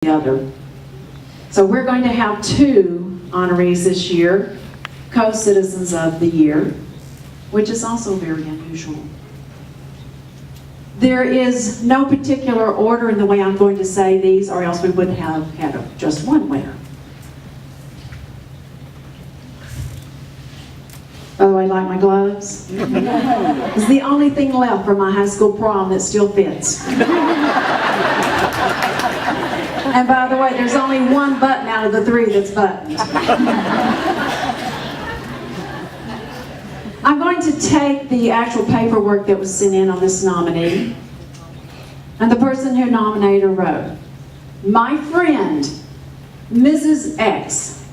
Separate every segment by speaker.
Speaker 1: the other. So we're going to have two honorees this year, co-citizens of the year, which is also very unusual. There is no particular order in the way I'm going to say these, or else we wouldn't have had just one winner. By the way, like my gloves? It's the only thing left from my high school prom that still fits. And by the way, there's only one button out of the three that's buttoned. I'm going to take the actual paperwork that was sent in on this nominee, and the person who nominated wrote, "My friend, Mrs. X,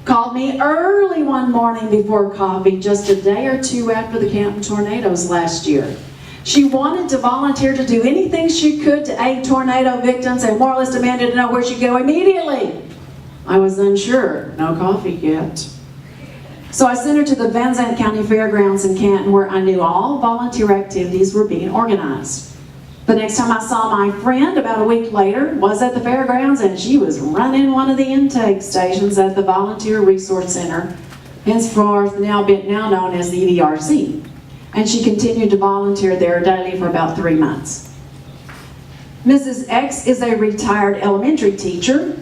Speaker 1: called me early one morning before coffee, just a day or two after the Canton tornadoes last year. She wanted to volunteer to do anything she could to aid tornado victims and more or less demanded to know where she'd go immediately. I was unsure, no coffee yet. So I sent her to the Van Zandt County Fairgrounds in Canton, where I knew all volunteer activities were being organized. The next time I saw my friend, about a week later, was at the fairgrounds, and she was running one of the intake stations at the Volunteer Resource Center, henceforth now known as the VRC. And she continued to volunteer there daily for about 3 months. Mrs. X is a retired elementary teacher,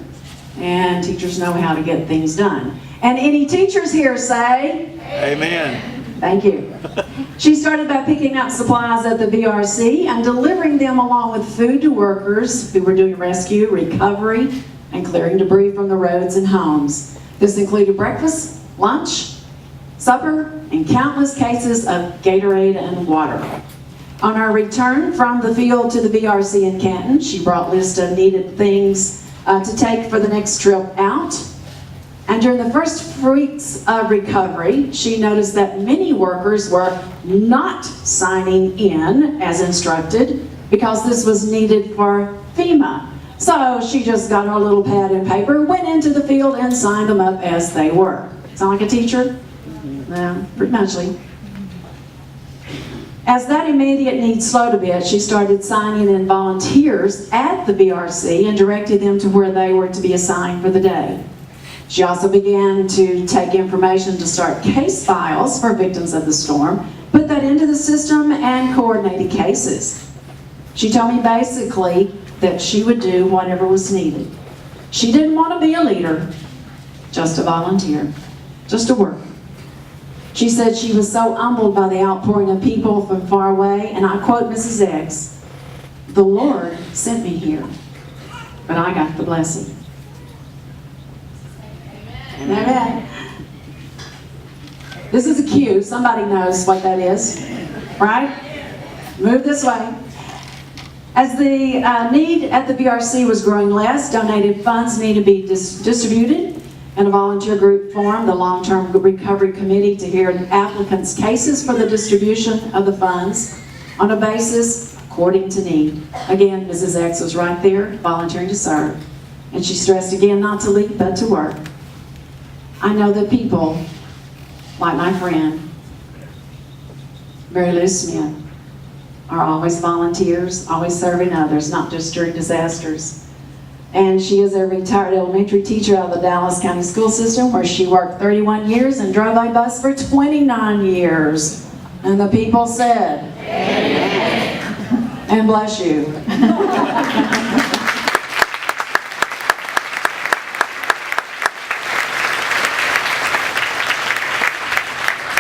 Speaker 1: and teachers know how to get things done. And any teachers here say?
Speaker 2: Amen.
Speaker 1: Thank you. She started by picking up supplies at the VRC and delivering them along with food to workers who were doing rescue, recovery, and clearing debris from the roads and homes. This included breakfast, lunch, supper, and countless cases of Gatorade and water. On our return from the field to the VRC in Canton, she brought lists of needed things to take for the next trip out. And during the first weeks of recovery, she noticed that many workers were not signing in as instructed because this was needed for FEMA. So she just got her little pad and paper, went into the field, and signed them up as they were. Sound like a teacher? Yeah, pretty muchly. As that immediate need slowed a bit, she started signing in volunteers at the VRC and directed them to where they were to be assigned for the day. She also began to take information to start case files for victims of the storm, put that into the system, and coordinated cases. She told me basically that she would do whatever was needed. She didn't want to be a leader, just a volunteer, just a worker. She said she was so humbled by the outpouring of people from far away, and I quote Mrs. X, "The Lord sent me here, but I got the blessing." Amen. This is a cue. Somebody knows what that is, right? Move this way. As the need at the VRC was growing less, donated funds needed to be distributed, and a volunteer group formed, the Long-Term Recovery Committee, to hear applicants' cases for the distribution of the funds on a basis according to need. Again, Mrs. X was right there, volunteering to serve. And she stressed again not to leave, but to work. I know that people, like my friend, Mary Lou Smith, are always volunteers, always serving others, not just during disasters. And she is a retired elementary teacher out of the Dallas County School System, where she worked 31 years and drove a bus for 29 years. And the people said, "Amen." And bless you.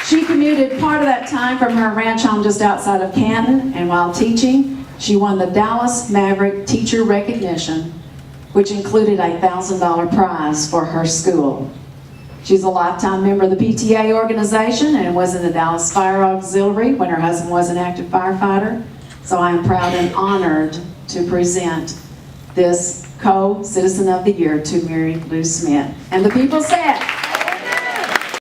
Speaker 1: She commuted part of that time from her ranch home just outside of Canton, and while teaching, she won the Dallas Maverick Teacher Recognition, which included a $1,000 prize for her school. She's a lifetime member of the PTA organization and was in the Dallas Fire Auxiliary when her husband was an active firefighter. So I am proud and honored to present this Co-Citizen of the Year to Mary Lou Smith. And the people said,